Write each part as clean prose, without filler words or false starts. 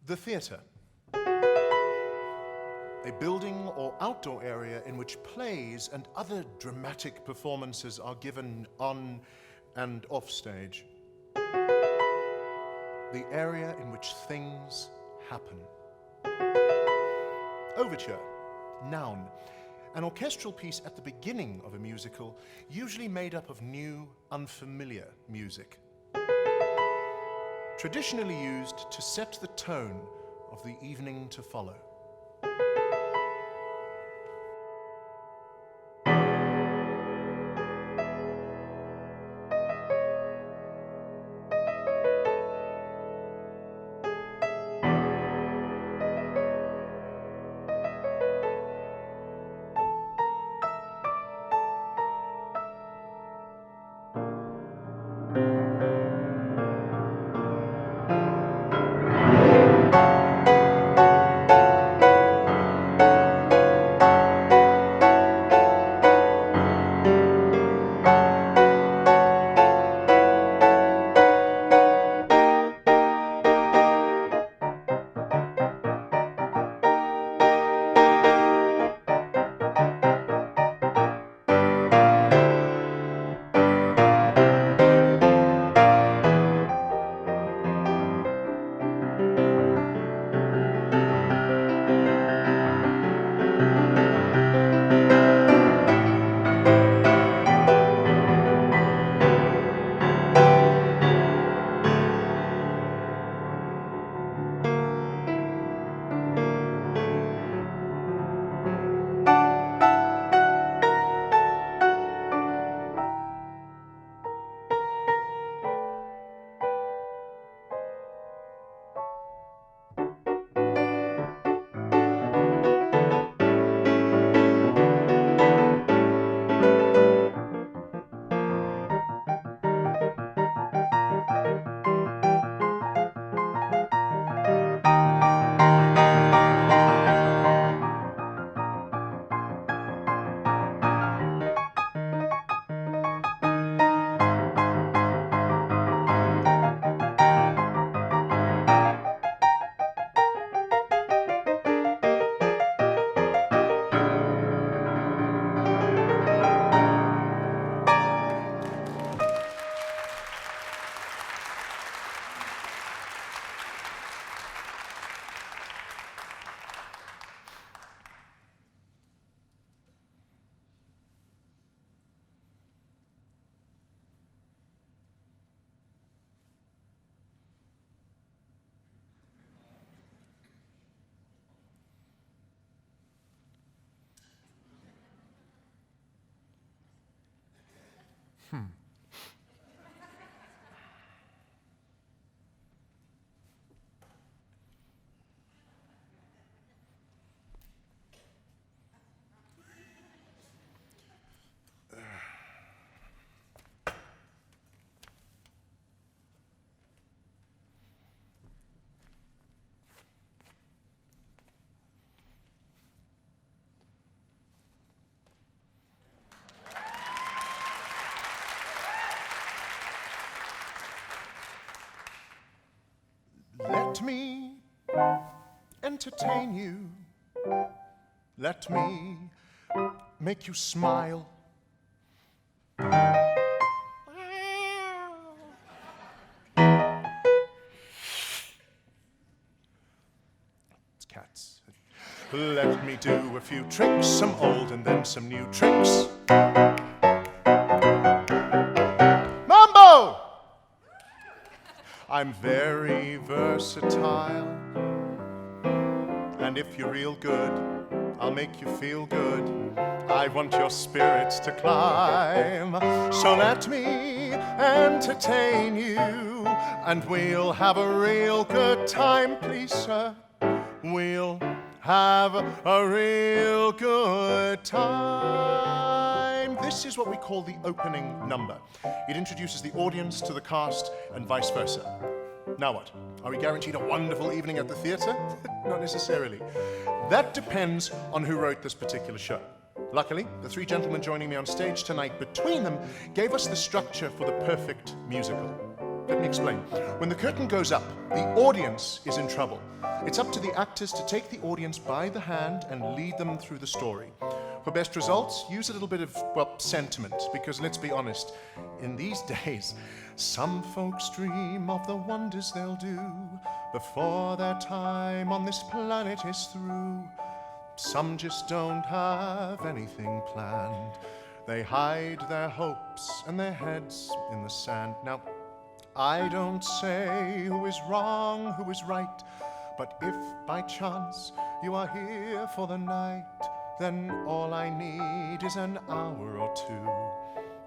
The theatre. A building or outdoor area in which plays and other dramatic performances are given on and off stage. The area in which things happen. Overture, noun. An orchestral piece at the beginning of a musical, usually made up of new, unfamiliar music. Traditionally used to set the tone of the evening to follow. Let me entertain you. Let me make you smile. It's cats. Let me do a few tricks, some old and then some new tricks. Mambo! I'm very versatile, and if you're real good, I'll make you feel good. I want your spirits to climb, so let me entertain you, and we'll have a real good time, please, sir. We'll have a real good time. This is what we call the opening number. It introduces the audience to the cast and vice versa. Now what? Are we guaranteed a wonderful evening at the theatre? Not necessarily. That depends on who wrote this particular show. Luckily, the three gentlemen joining me on stage tonight, between them, gave us the structure for the perfect musical. Let me explain. When the curtain goes up, the audience is in trouble. It's up to the actors to take the audience by the hand and lead them through the story. For best results, use a little bit of, well, sentiment, because let's be honest, in these days, some folks dream of the wonders they'll do before their time on this planet is through. Some just don't have anything planned. They hide their hopes and their heads in the sand. Now, I don't say who is wrong, who is right, but if by chance you are here for the night, then all I need is an hour or two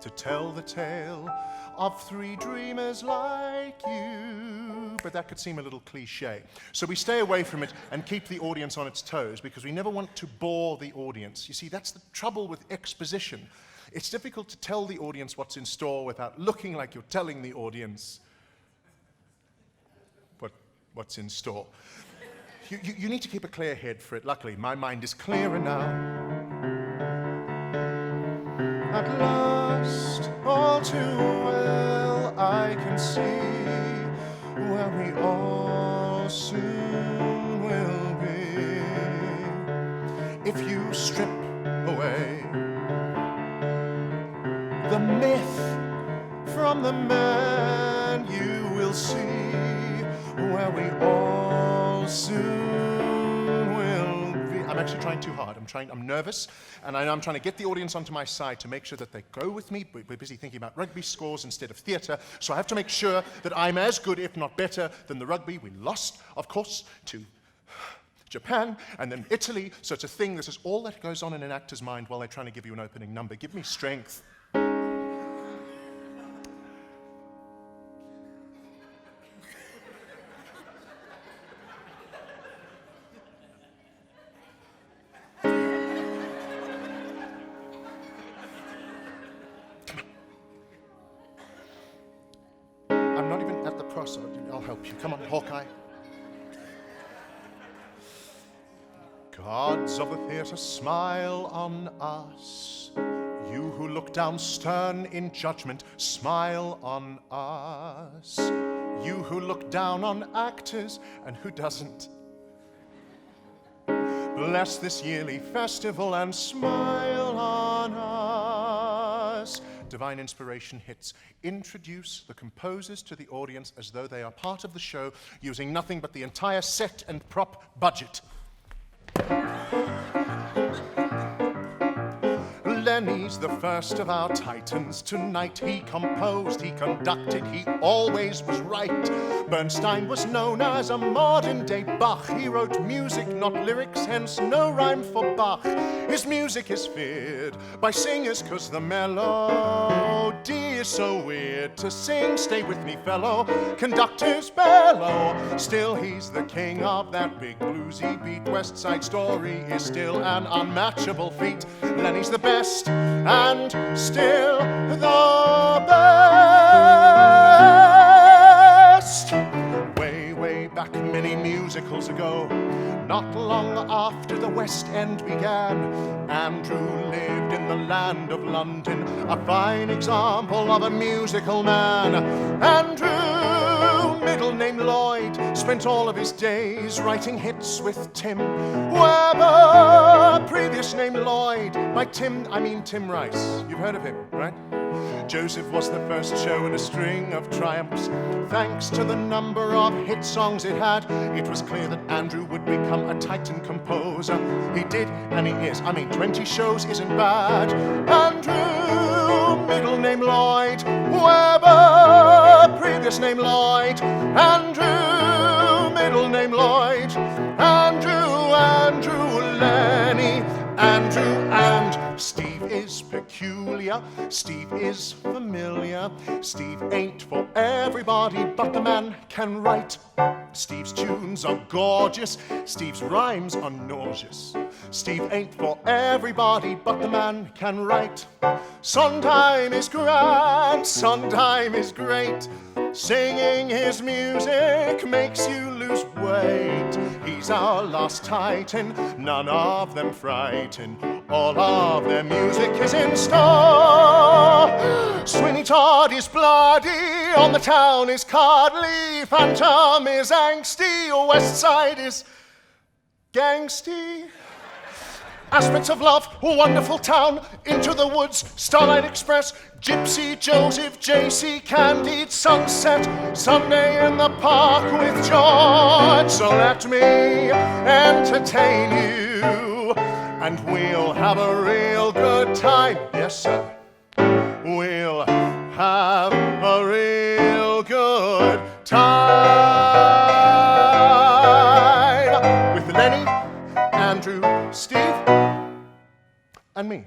to tell the tale of three dreamers like you. But that could seem a little cliche. So we stay away from it and keep the audience on its toes, because we never want to bore the audience. You see, that's the trouble with exposition. It's difficult to tell the audience what's in store without looking like you're telling the audience what's in store. You need to keep a clear head for it. Luckily, my mind is clearer now. At last, all too well, I can see where we all soon will be. If you strip away the myth from the man, you will see where we all soon will be. I'm actually trying too hard. I'm nervous, and I'm trying to get the audience onto my side to make sure that they go with me. We're busy thinking about rugby scores instead of theatre, so I have to make sure that I'm as good, if not better, than the rugby. We lost, of course, to Japan, and then Italy, so it's a thing. This is all that goes on in an actor's mind while they're trying to give you an opening number. Give me strength. I'm not even at the cross. I'll help you. Come on, Hawkeye. Gods of the theatre, smile on us. You who look down stern in judgment, smile on us. You who look down on actors, and who doesn't? Bless this yearly festival and smile on us. Divine inspiration hits. Introduce the composers to the audience as though they are part of the show, using nothing but the entire set and prop budget. Lenny's the first of our titans. Tonight he composed, he conducted, he always was right. Bernstein was known as a modern-day Bach. He wrote music, not lyrics, hence no rhyme for Bach. His music is feared by singers 'cause the melody is so weird to sing. Stay with me, fellow, conductors bellow. Still he's the king of that big bluesy beat. West Side Story is still an unmatchable feat. Lenny's the best and still the best. Way back many musicals ago, not long after the West End began, Andrew lived in the land of London, a fine example of a musical man. Andrew, middle name Lloyd, spent all of his days writing hits with Tim Webber, previous name Lloyd. By Tim, I mean Tim Rice. You've heard of him, right? Joseph was the first show in a string of triumphs. Thanks to the number of hit songs it had, it was clear that Andrew would become a titan composer. He did, and he is. 20 shows isn't bad. Andrew, middle name Lloyd. Webber, previous name Lloyd. Andrew, middle name Lloyd. Andrew, Lenny. Andrew and Steve is peculiar, Steve is familiar. Steve ain't for everybody, but the man can write. Steve's tunes are gorgeous, Steve's rhymes are nauseous. Steve ain't for everybody, but the man can write. Sondheim is grand, Sondheim is great. Singing his music makes you lose weight. He's our last titan, none of them frighten. All of their music is in store. Sweeney Todd is bloody, on the town is Cardley, Phantom is angsty, West Side is gangsty. Aspects of Love, a wonderful town, Into the Woods, Starlight Express, Gypsy, Joseph, JC, Candide, Sunset, Sunday in the Park with George. So let me entertain you, and we'll have a real good time. Yes, sir. We'll have a real good time with Lenny, Andrew, Steve, and me.